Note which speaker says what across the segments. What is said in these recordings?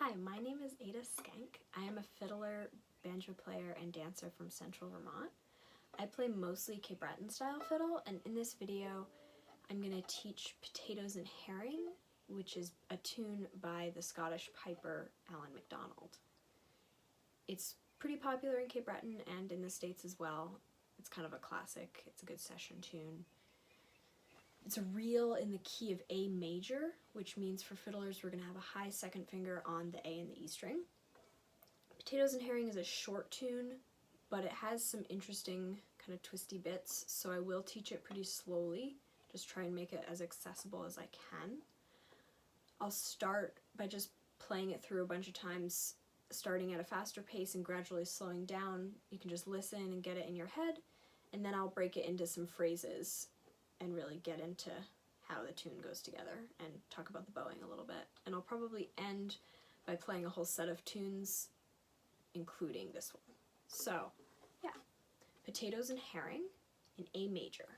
Speaker 1: Hi, my name is Ada Skank. I am a fiddler, banjo player, and dancer from Central Vermont. I play mostly Cape Breton style fiddle, and in this video I'm going to teach Potatoes and Herring, which is a tune by the Scottish piper Allan MacDonald. It's pretty popular in Cape Breton and in the States as well. It's kind of a classic, it's a good session tune. It's a reel in the key of A major, which means for fiddlers we're going to have a high second finger on the A and the E string. Potatoes and Herring is a short tune, but it has some interesting kind of twisty bits, so I will teach it pretty slowly, just try and make it as accessible as I can. I'll start by just playing it through a bunch of times, starting at a faster pace and gradually slowing down. You can just listen and get it in your head, and then I'll break it into some phrases and really get into how the tune goes together and talk about the bowing a little bit. And I'll probably end by playing a whole set of tunes, including this one. So, yeah, Potatoes and Herring in A major.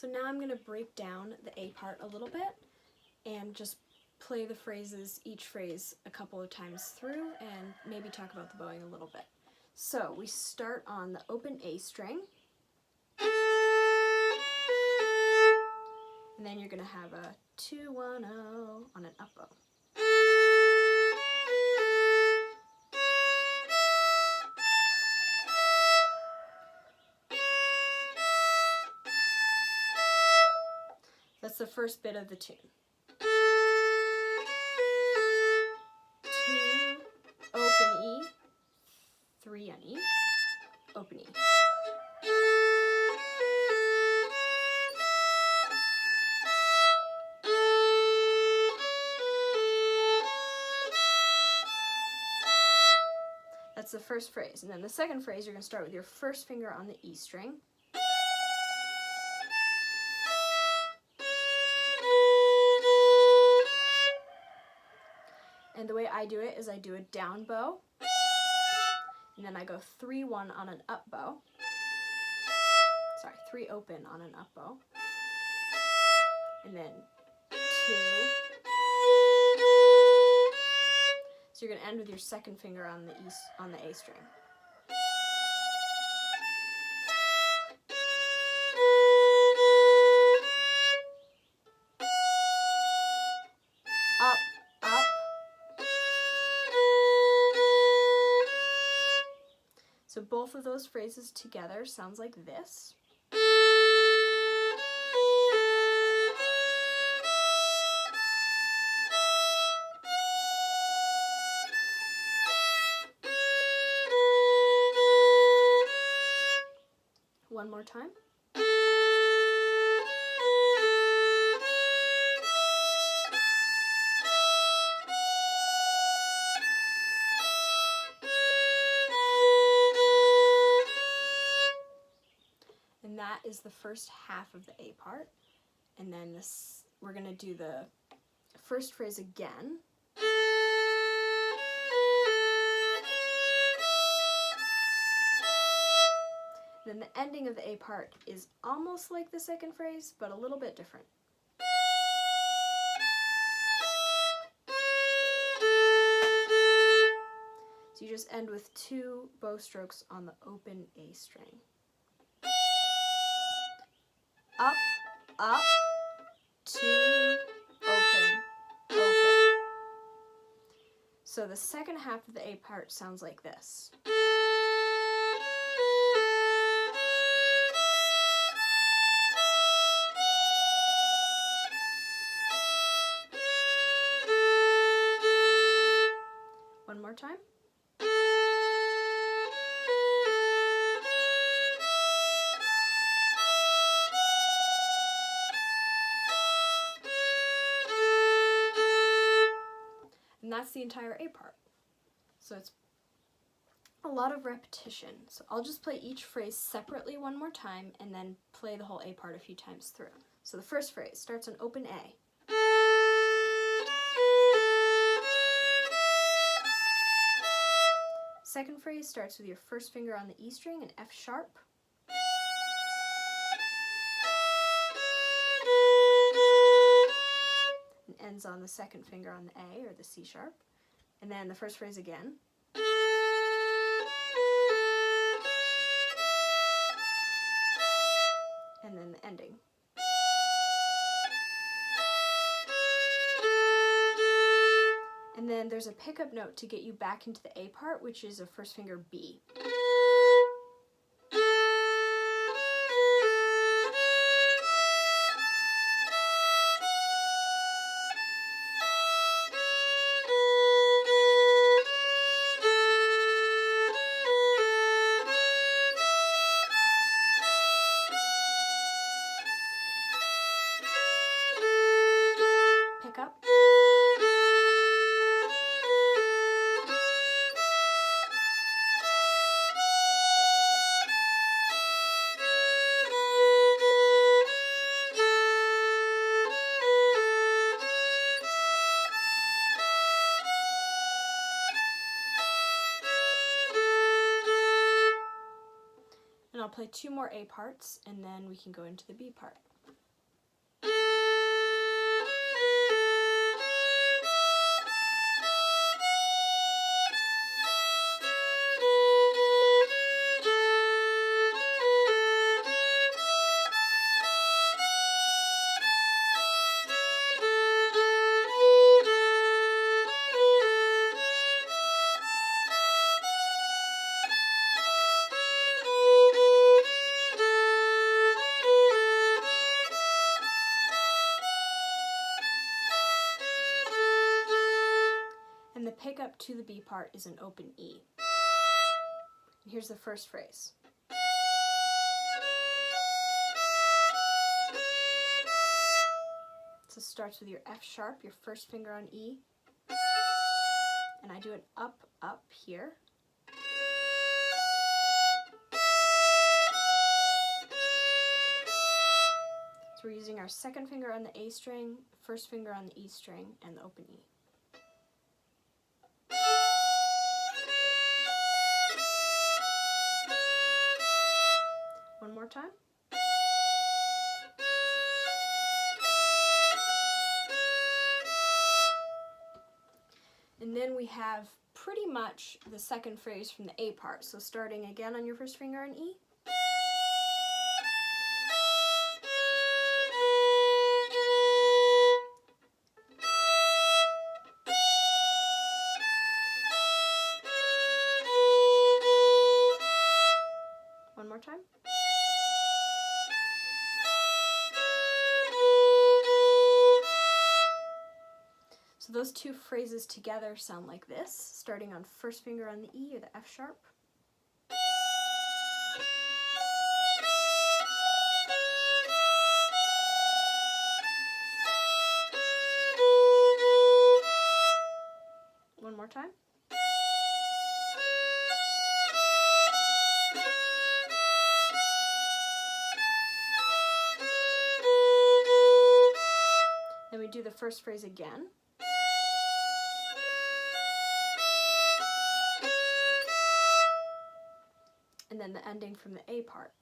Speaker 1: So now I'm going to break down the A part a little bit and just play the phrases, each phrase a couple of times through, and maybe talk about the bowing a little bit. So we start on the open A string, And then you're going to have a 2-1-0 on an up bow. That's the first bit of the tune. 2, open E, 3 on E, open E. That's the first phrase. And then the second phrase, you're going to start with your first finger on the E string. And the way I do it is I do a down bow, and then I go 3-1 on an up bow. Sorry, 3 open on an up bow. And then 2. So you're going to end with your second finger on the A string. Up, up. So both of those phrases together sounds like this. One more time. And that is the first half of the A part. And then we're going to do the first phrase again. Then the ending of the A part is almost like the second phrase, but a little bit different. So you just end with 2 bow strokes on the open A string. Up, up, 2, open, open. So the second half of the A part sounds like this. One more time. And that's the entire A part. So it's a lot of repetition. So I'll just play each phrase separately one more time and then play the whole A part a few times through. So the first phrase starts on open A. Second phrase starts with your first finger on the E string and F sharp. And ends on the second finger on the A or the C sharp. And then the first phrase again. And then the ending. And then there's a pickup note to get you back into the A part, which is a first finger B. Pickup. And I'll play 2 more A parts, and then we can go into the B part. pickup to the B part is an open E. Here's the first phrase. So it starts with your F sharp, your first finger on E, and I do an up, up here. So we're using our second finger on the A string, first finger on the E string, and the open E. One more time. And then we have pretty much the second phrase from the A part. So starting again on your first finger on E. One more time. So those two phrases together sound like this, starting on first finger on the E or the F sharp. One more time. Then we do the first phrase again. And then the ending from the A part.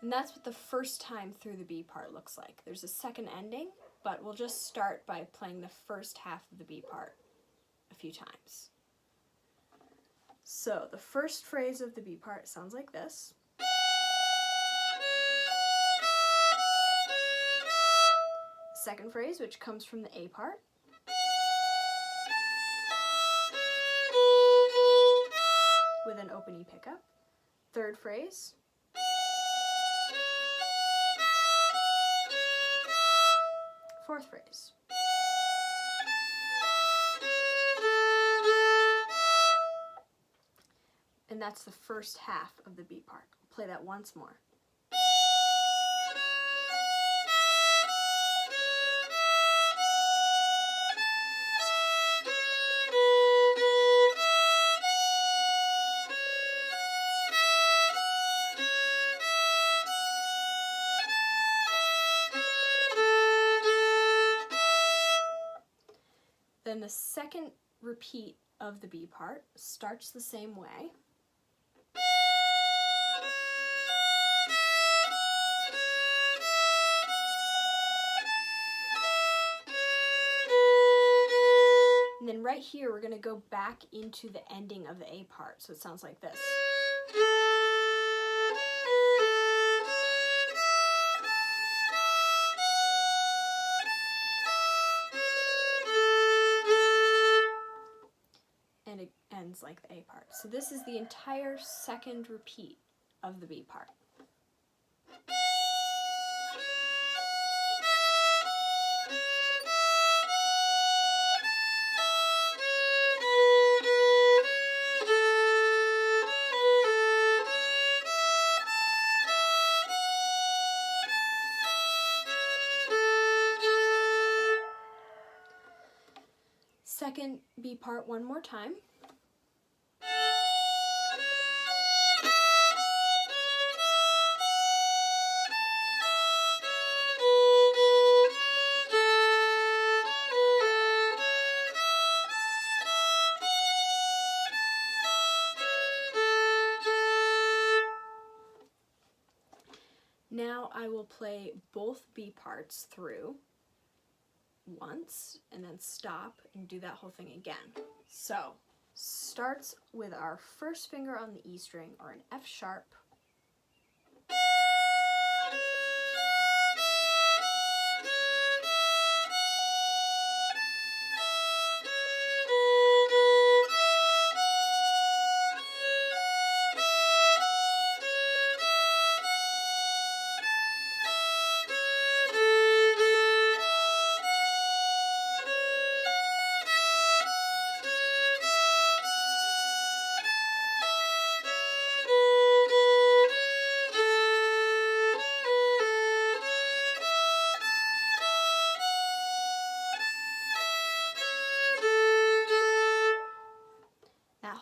Speaker 1: And that's what the first time through the B part looks like. There's a second ending, but we'll just start by playing the first half of the B part a few times. So the first phrase of the B part sounds like this. Second phrase, which comes from the A part. With an open E pickup. Third phrase. Fourth phrase. And that's the first half of the B part. I'll play that once more. Then the second repeat of the B part starts the same way. And then right here, we're going to go back into the ending of the A part. So it sounds like this. And it ends like the A part. So this is the entire second repeat of the B part. Second B part one more time. Now I will play both B parts through once and then stop and do that whole thing again. So, starts with our first finger on the E string or an F sharp.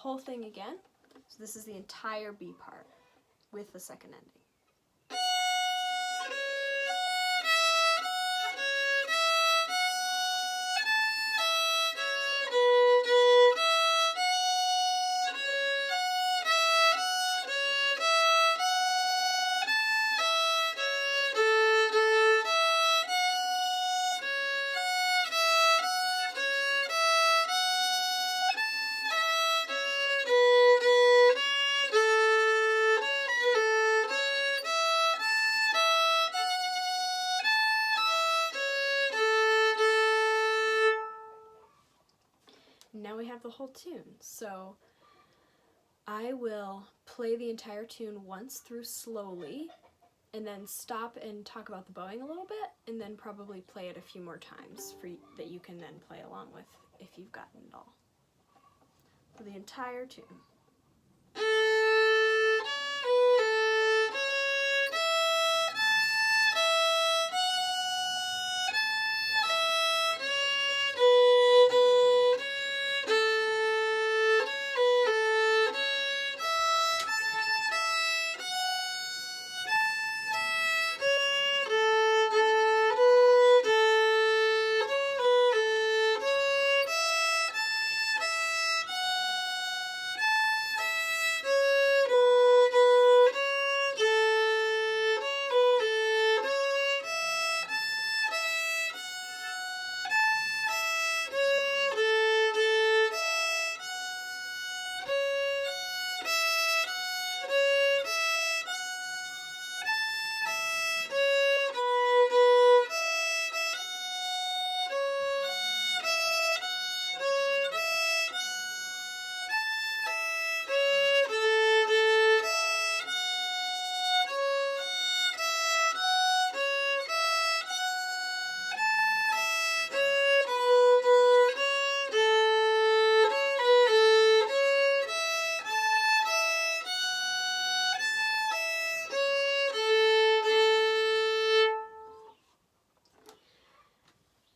Speaker 1: whole thing again. So this is the entire B part with the second ending. Now we have the whole tune. So I will play the entire tune once through slowly, and then stop and talk about the bowing a little bit, and then probably play it a few more times that you can then play along with if you've gotten it all. So the entire tune.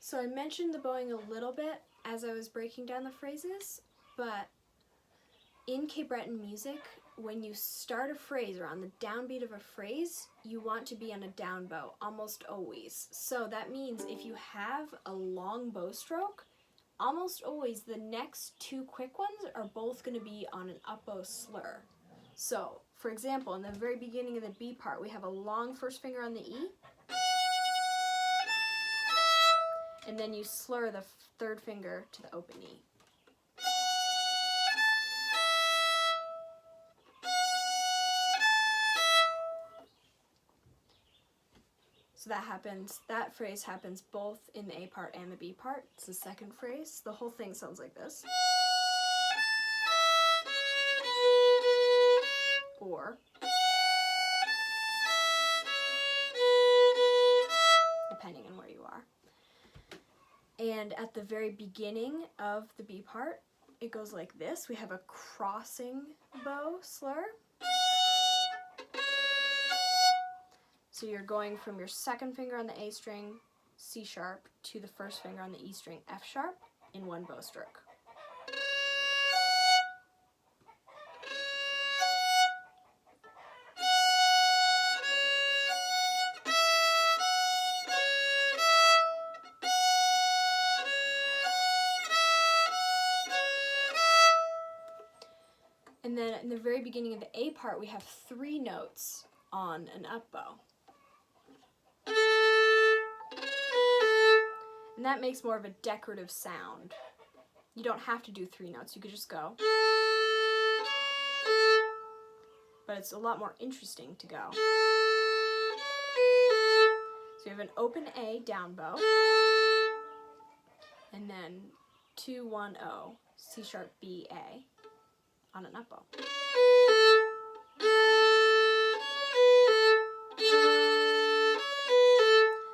Speaker 1: So I mentioned the bowing a little bit as I was breaking down the phrases, but in Cape Breton music, when you start a phrase or on the downbeat of a phrase, you want to be on a down bow, almost always. So that means if you have a long bow stroke, almost always the next two quick ones are both going to be on an up bow slur. So, for example, in the very beginning of the B part, we have a long first finger on the E, and then you slur the third finger to the open E. So that phrase happens both in the A part and the B part. It's the second phrase. The whole thing sounds like this. Or depending on where you are. And at the very beginning of the B part, it goes like this. We have a crossing bow slur. So you're going from your second finger on the A string, C sharp, to the first finger on the E string, F sharp, in one bow stroke. And then in the very beginning of the A part, we have 3 notes on an up bow. And that makes more of a decorative sound. You don't have to do 3 notes, you could just go. But it's a lot more interesting to go. So you have an open A down bow, and then 2, 1, 0, C sharp, B, A on an up bow.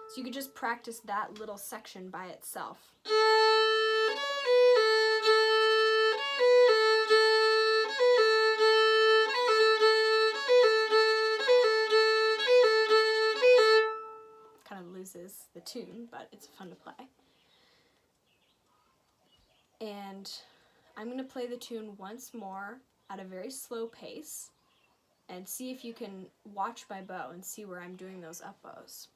Speaker 1: So you could just practice that little section by itself. Kind of loses the tune, but it's fun to play. And I'm going to play the tune once more at a very slow pace and see if you can watch my bow and see where I'm doing those up bows.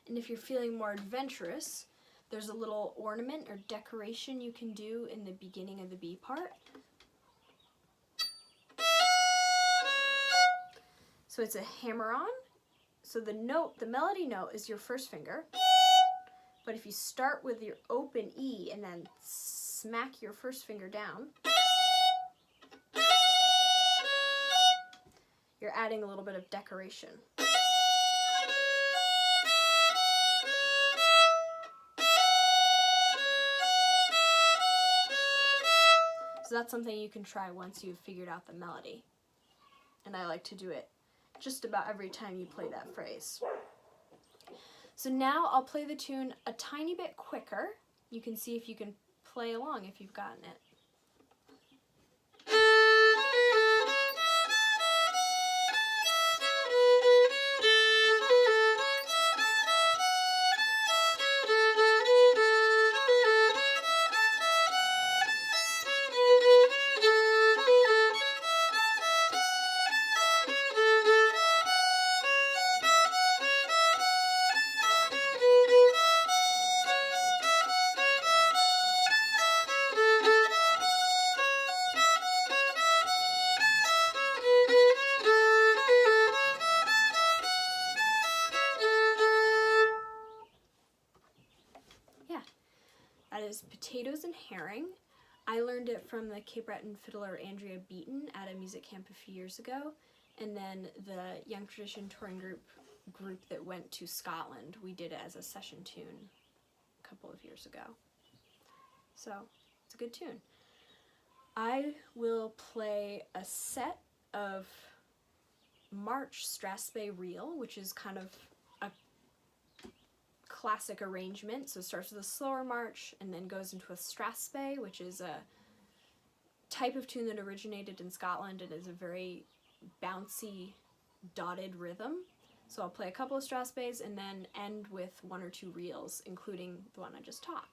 Speaker 1: And if you're feeling more adventurous, there's a little ornament or decoration you can do in the beginning of the B part. So it's a hammer-on. So the note, the melody note is your first finger. But if you start with your open E and then smack your first finger down, you're adding a little bit of decoration. So that's something you can try once you've figured out the melody. And I like to do it just about every time you play that phrase. So now I'll play the tune a tiny bit quicker. You can see if you can play along if you've gotten it. That is Potatoes and Herring. I learned it from the Cape Breton fiddler Andrea Beaton at a music camp a few years ago, and then the Young Tradition touring group that went to Scotland, we did it as a session tune a couple of years ago. So it's a good tune. I will play a set of March Strathspey Reel, which is kind of a classic arrangement. So it starts with a slower march and then goes into a Strathspey, which is a type of tune that originated in Scotland and is a very bouncy, dotted rhythm. So I'll play a couple of Strathspeys and then end with one or two reels, including the one I just taught.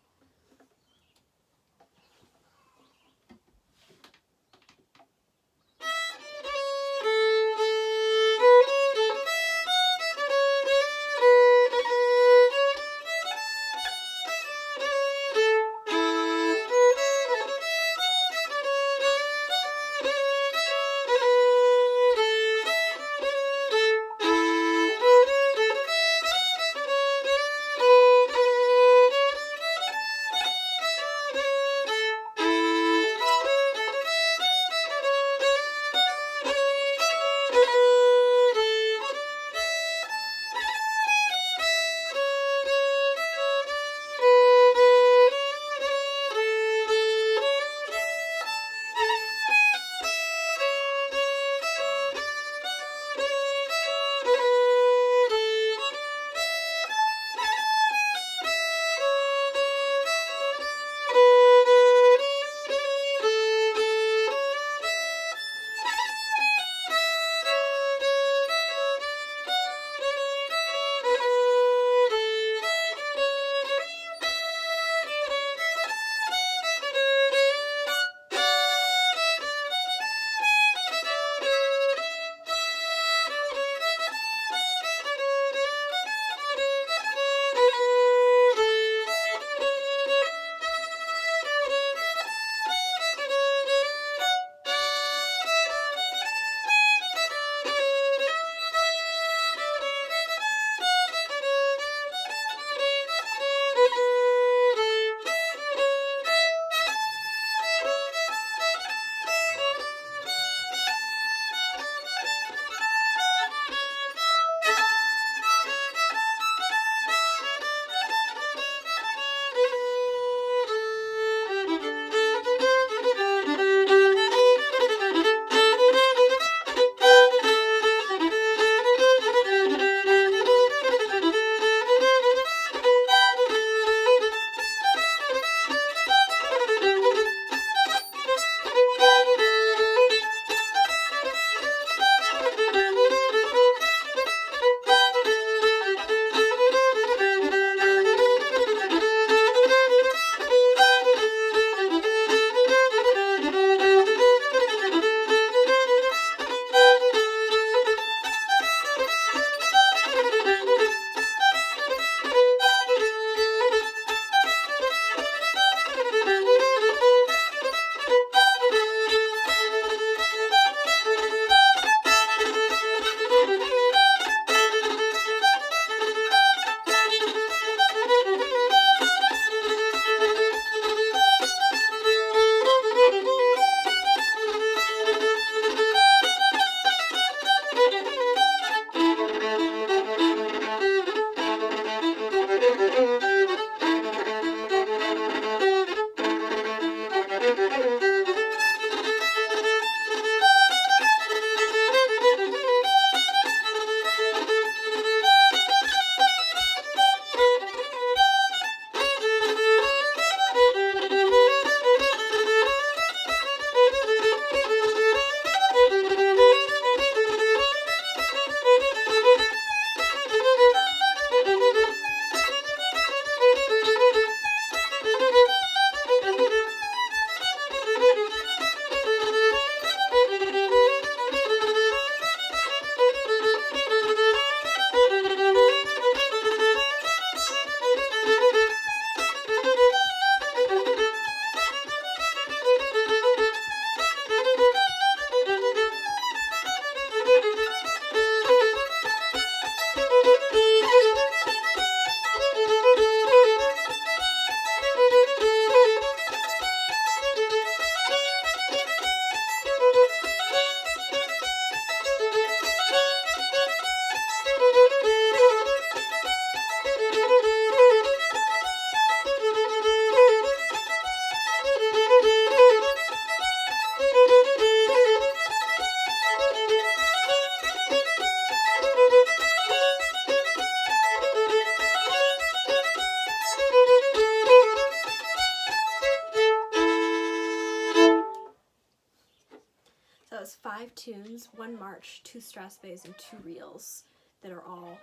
Speaker 1: has 5 tunes, 1 march, 2 strathspeys, and 2 reels that are all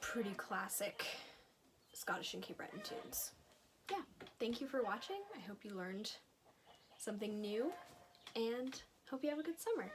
Speaker 1: pretty classic Scottish and Cape Breton tunes. Yeah, thank you for watching. I hope you learned something new, and hope you have a good summer.